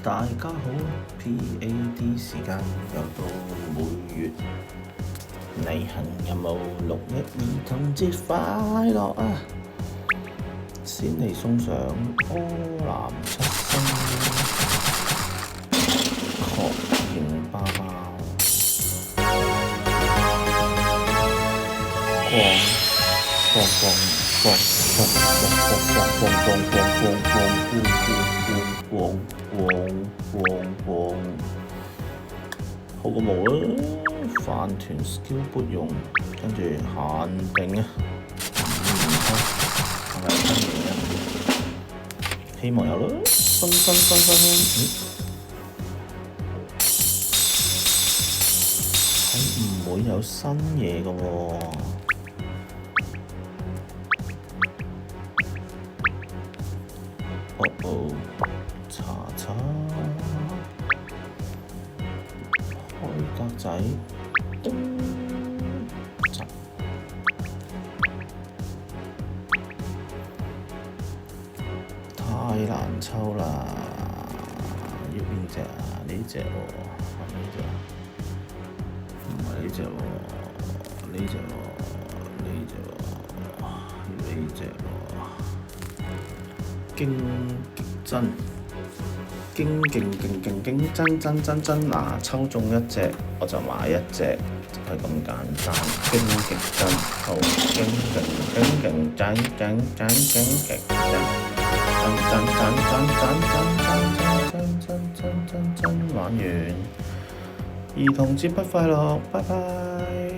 大家好，PAD 時間又到每月例行任務6·1兒童節快樂啊！先嚟送上柯南七星確認包包，好過冇啦！飯團 skill 撥用，跟住限定啊，5係咪新嘢啊？希望有啦！新，係唔會有新嘢㗎喎。查開格仔，太難抽啦！要邊隻啊？呢隻喎，係呢隻？唔係呢隻喎，呢隻喎，呢隻喎，呢隻喎，勁極真！勁真嗱，抽中一隻我就買一隻，就係咁簡單。勁極真，好勁真，玩完，兒童節不快樂，拜拜。